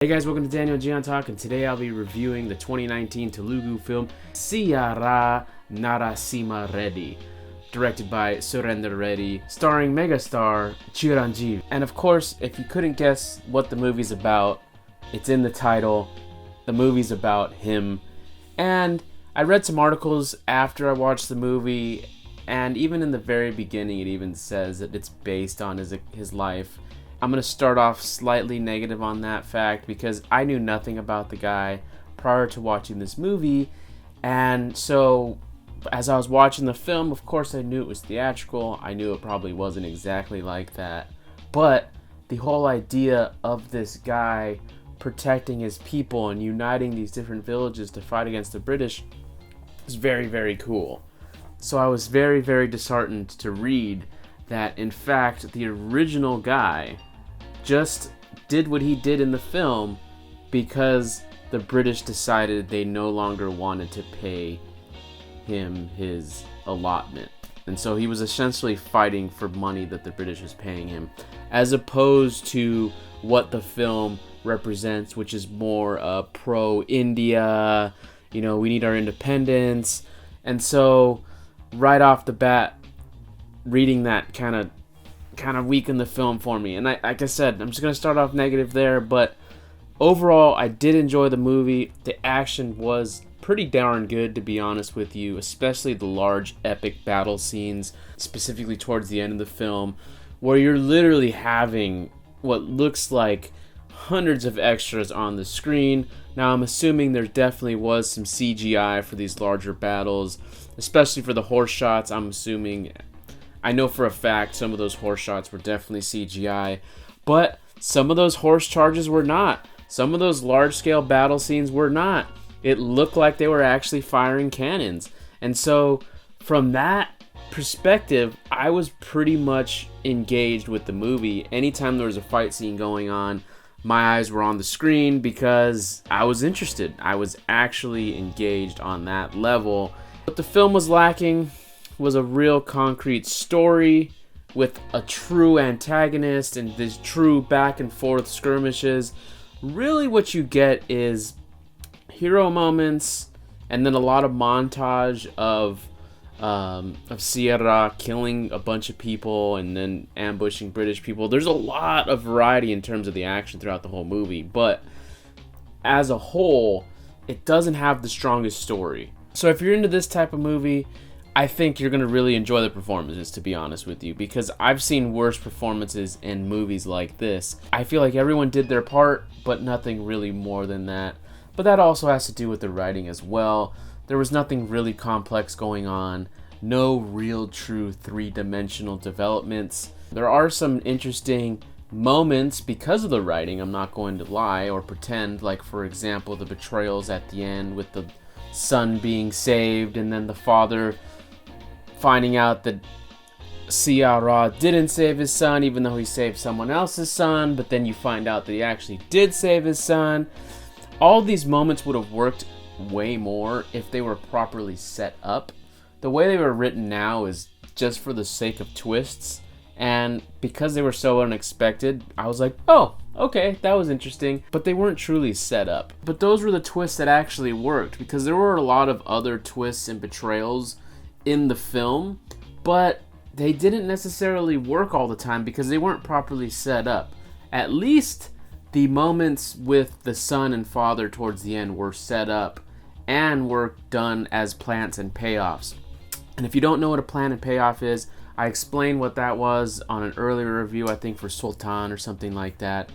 Hey guys, welcome to Daniel Gian Talk, and today I'll be reviewing the 2019 Telugu film Sye Raa Narasimha Reddy, directed by Sye Raa Reddy, starring megastar Chiranjeevi. And of course, if you couldn't guess what the movie's about, it's in the title. The movie's about him. And I read some articles after I watched the movie, and even in the very beginning it even says that it's based on his life. I'm going to start off slightly negative on that fact because I knew nothing about the guy prior to watching this movie. And so as I was watching the film, of course I knew it was theatrical. I knew it probably wasn't exactly like that. But the whole idea of this guy protecting his people and uniting these different villages to fight against the British was very, very cool. So I was very, very disheartened to read that, in fact, the original guy just did what he did in the film because the British decided they no longer wanted to pay him his allotment. And so he was essentially fighting for money that the British was paying him, as opposed to what the film represents, which is more pro-India, we need our independence. And so right off the bat, reading that kind of weakened the film for me. And like I said, I'm just going to start off negative there, but overall, I did enjoy the movie. The action was pretty darn good, to be honest with you, especially the large epic battle scenes, specifically towards the end of the film, where you're literally having what looks like hundreds of extras on the screen. Now, I'm assuming there definitely was some CGI for these larger battles, especially for the horse shots. I know for a fact some of those horse shots were definitely CGI, but some of those horse charges were not. Some of those large-scale battle scenes were not. It looked like they were actually firing cannons. And so, from that perspective, I was pretty much engaged with the movie. Anytime there was a fight scene going on, my eyes were on the screen because I was interested. I was actually engaged on that level. What the film was lacking was a real concrete story with a true antagonist and these true back and forth skirmishes. Really what you get is hero moments and then a lot of montage of Sye Raa killing a bunch of people and then ambushing British people. There's a lot of variety in terms of the action throughout the whole movie, but as a whole, it doesn't have the strongest story. So if you're into this type of movie, I think you're going to really enjoy the performances, to be honest with you, because I've seen worse performances in movies like this. I feel like everyone did their part, but nothing really more than that. But that also has to do with the writing as well. There was nothing really complex going on, no real true three-dimensional developments. There are some interesting moments because of the writing, I'm not going to lie or pretend, like for example the betrayals at the end with the son being saved and then the father finding out that Sye Raa didn't save his son even though he saved someone else's son, but then you find out that he actually did save his son. All these moments would have worked way more if they were properly set up. The way they were written now is just for the sake of twists, and because they were so unexpected, I was like, oh, okay, that was interesting, but they weren't truly set up. But those were the twists that actually worked, because there were a lot of other twists and betrayals in the film, but they didn't necessarily work all the time because they weren't properly set up. At least the moments with the son and father towards the end were set up and were done as plants and payoffs. And if you don't know what a plant and payoff is, I explained what that was on an earlier review, I think for Sultan or something like that.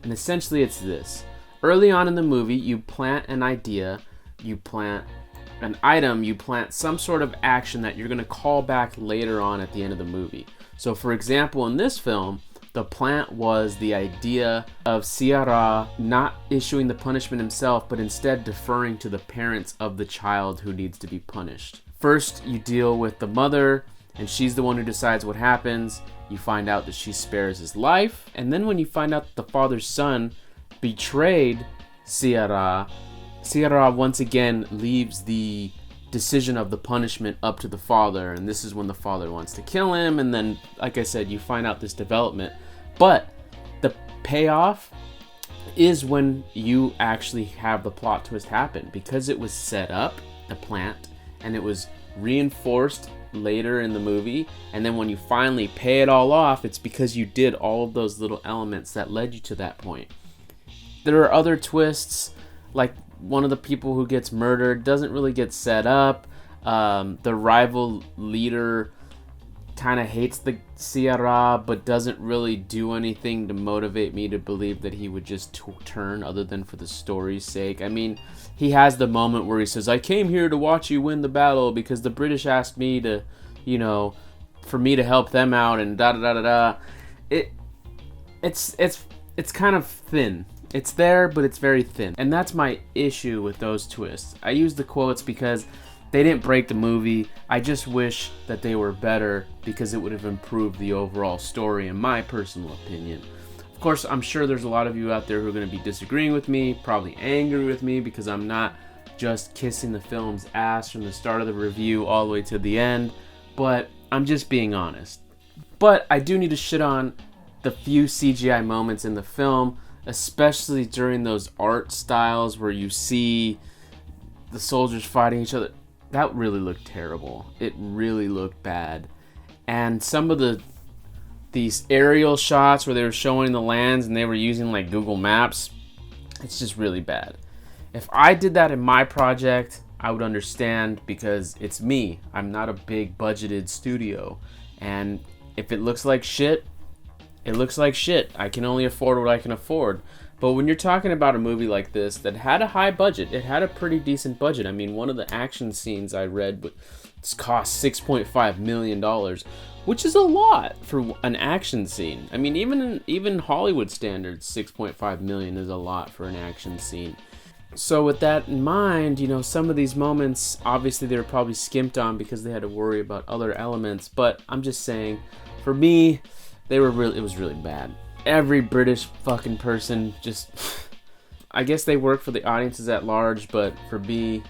And essentially it's this. Early on in the movie, you plant an idea, you plant an item, you plant some sort of action that you're going to call back later on at the end of the movie. So for example, in this film, the plant was the idea of Sye Raa not issuing the punishment himself, but instead deferring to the parents of the child who needs to be punished. First, you deal with the mother, and she's the one who decides what happens. You find out that she spares his life, and then when you find out that the father's son betrayed Sye Raa, Sye Raa once again leaves the decision of the punishment up to the father, and this is when the father wants to kill him, and then, like I said, you find out this development. But the payoff is when you actually have the plot twist happen, because it was set up, the plant, and it was reinforced later in the movie, and then when you finally pay it all off, it's because you did all of those little elements that led you to that point. There are other twists, like one of the people who gets murdered doesn't really get set up. The rival leader kind of hates the Sye Raa, but doesn't really do anything to motivate me to believe that he would just turn, other than for the story's sake. I mean, he has the moment where he says, "I came here to watch you win the battle because the British asked me to, for me to help them out," and da da da da da. It's kind of thin. It's there, but it's very thin. And that's my issue with those twists. I use the quotes because they didn't break the movie. I just wish that they were better, because it would have improved the overall story, in my personal opinion. Of course, I'm sure there's a lot of you out there who are going to be disagreeing with me, probably angry with me, because I'm not just kissing the film's ass from the start of the review all the way to the end, but I'm just being honest. But I do need to shit on the few CGI moments in the film, especially during those art styles where you see the soldiers fighting each other. That really looked terrible. It really looked bad. And some of these aerial shots where they were showing the lands and they were using like Google Maps, it's just really bad. If I did that in my project, I would understand, because it's me. I'm not a big budgeted studio. And if it looks like shit, it looks like shit. I can only afford what I can afford. But when you're talking about a movie like this that had a high budget, it had a pretty decent budget. I mean, one of the action scenes I read cost $6.5 million, which is a lot for an action scene. I mean, even Hollywood standards, $6.5 million is a lot for an action scene. So with that in mind, some of these moments, obviously they were probably skimped on because they had to worry about other elements. But I'm just saying, for me, it was really bad. Every British fucking person just, I guess they work for the audiences at large, but for me,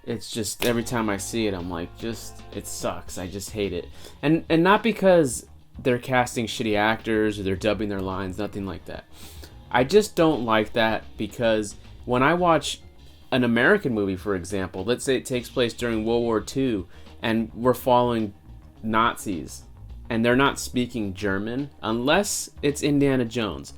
it's just, every time I see it, I'm like, it sucks. I just hate it. And not because they're casting shitty actors or they're dubbing their lines, nothing like that. I just don't like that, because when I watch an American movie, for example, let's say it takes place during World War II, and we're following Nazis, and they're not speaking German, unless it's Indiana Jones.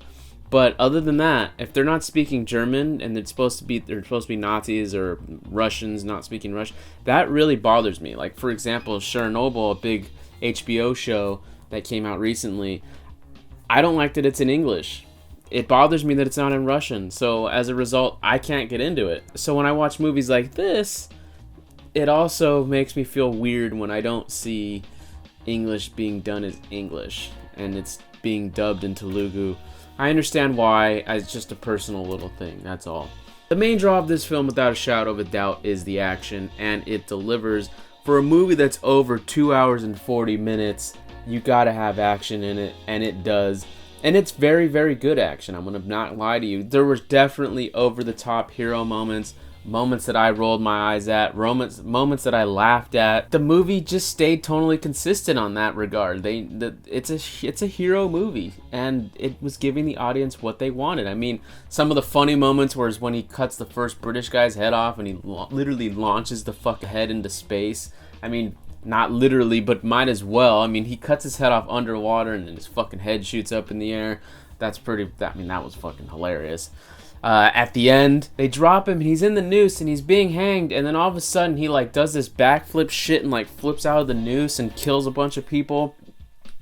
But other than that, if they're not speaking German and they're supposed to be Nazis or Russians not speaking Russian, that really bothers me. Like, for example, Chernobyl, a big HBO show that came out recently, I don't like that it's in English. It bothers me that it's not in Russian. So as a result, I can't get into it. So when I watch movies like this, it also makes me feel weird when I don't see English being done as English and it's being dubbed in Telugu. I understand why. It's just a personal little thing, that's all. The main draw of this film, without a shadow of a doubt, is the action, and it delivers. For a movie that's over 2 hours and 40 minutes, you gotta have action in it, and it does. And it's very, very good action. I'm gonna not lie to you. There was definitely over-the-top hero moments that I rolled my eyes at, moments that I laughed at. The movie just stayed tonally consistent on that regard. It's a hero movie, and it was giving the audience what they wanted. I mean, some of the funny moments was when he cuts the first British guy's head off and he literally launches the fucking head into space. I mean, not literally, but might as well. I mean, he cuts his head off underwater and then his fucking head shoots up in the air. That was fucking hilarious. At the end, they drop him and he's in the noose and he's being hanged, and then all of a sudden he does this backflip shit and flips out of the noose and kills a bunch of people,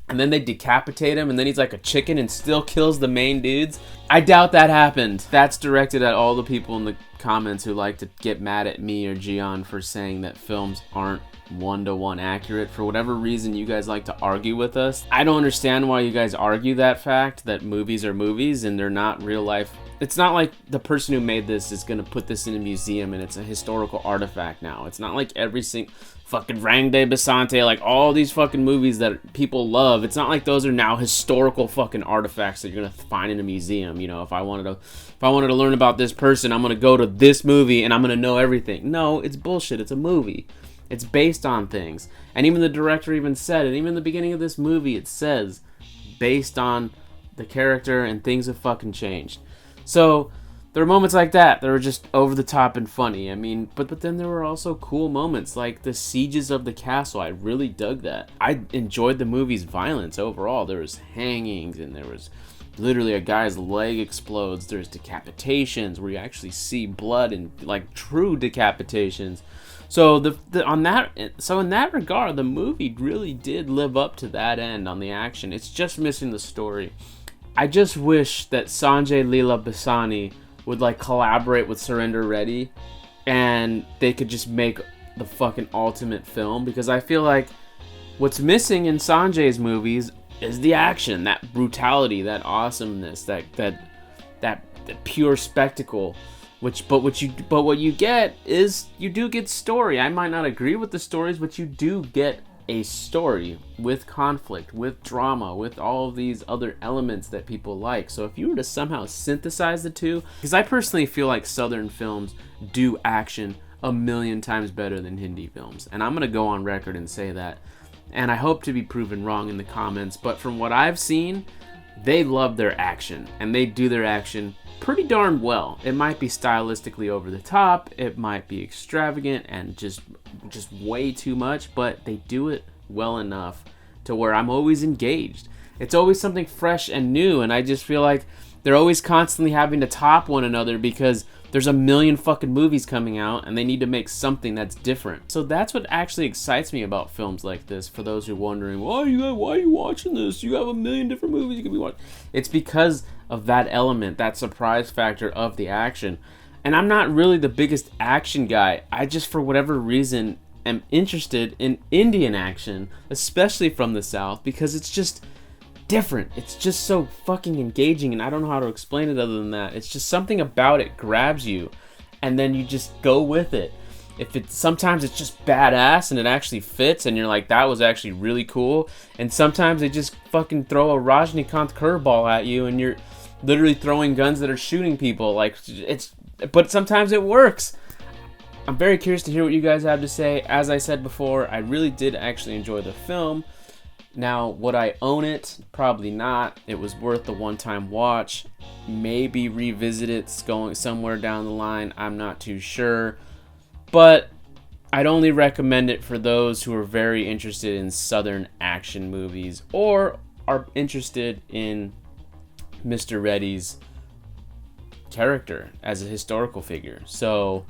and then they decapitate him, and then he's like a chicken and still kills the main dudes. I doubt that happened. That's directed at all the people in the comments who like to get mad at me or Gian for saying that films aren't one-to-one accurate. For whatever reason you guys like to argue with us. I don't understand why you guys argue that fact, that movies are movies and they're not real life. It's not like the person who made this is gonna put this in a museum and it's a historical artifact now. It's not like every single fucking Rang de Basante, all these fucking movies that people love. It's not like those are now historical fucking artifacts that you're gonna find in a museum. If I wanted to learn about this person, I'm gonna go to this movie and I'm gonna know everything. No, it's bullshit. It's a movie. It's based on things. And even the director even said it. Even in the beginning of this movie, it says based on the character, and things have fucking changed. So there were moments like that were just over the top and funny. I mean, but then there were also cool moments like the sieges of the castle. I really dug that. I enjoyed the movie's violence overall. There was hangings, and there was literally a guy's leg explodes. There's decapitations where you actually see blood and like true decapitations. So in that regard, the movie really did live up to that end on the action. It's just missing the story. I just wish that Sanjay Leela Bhusani would like collaborate with Surinder Reddy, and they could just make the fucking ultimate film, because I feel like what's missing in Sanjay's movies is the action, that brutality, that awesomeness, that pure spectacle. What you get is, you do get story. I might not agree with the stories, but you do get a story with conflict, with drama, with all of these other elements that people like. So if you were to somehow synthesize the two, because I personally feel like Southern films do action a million times better than Hindi films, and I'm gonna go on record and say that, and I hope to be proven wrong in the comments, but from what I've seen, they love their action, and they do their action pretty darn well. It might be stylistically over the top, it might be extravagant and just way too much, but they do it well enough to where I'm always engaged. It's always something fresh and new, and I just feel like they're always constantly having to top one another because there's a million fucking movies coming out and they need to make something that's different. So that's what actually excites me about films like this. For those who are wondering, why are you watching this? You have a million different movies you can be watching. It's because of that element, that surprise factor of the action. And I'm not really the biggest action guy. I just, for whatever reason, am interested in Indian action, especially from the South, because it's just different. It's just so fucking engaging, and I don't know how to explain it other than that. It's just something about it grabs you, and then you just go with it. Sometimes it's just badass and it actually fits, and you're like, that was actually really cool. And sometimes they just fucking throw a Rajnikant curveball at you, and you're literally throwing guns that are shooting people. But sometimes it works. I'm very curious to hear what you guys have to say. As I said before, I really did actually enjoy the film. Now, would I own it? Probably not. It was worth the one-time watch. Maybe revisit it going somewhere down the line. I'm not too sure. But I'd only recommend it for those who are very interested in Southern action movies or are interested in Mr. Reddy's character as a historical figure. So,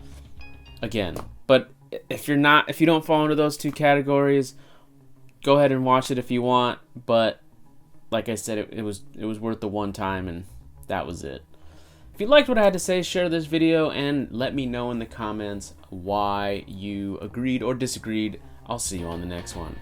again, but if you don't fall into those two categories, go ahead and watch it if you want, but like I said, it was worth the one time, and that was it. If you liked what I had to say, share this video and let me know in the comments why you agreed or disagreed. I'll see you on the next one.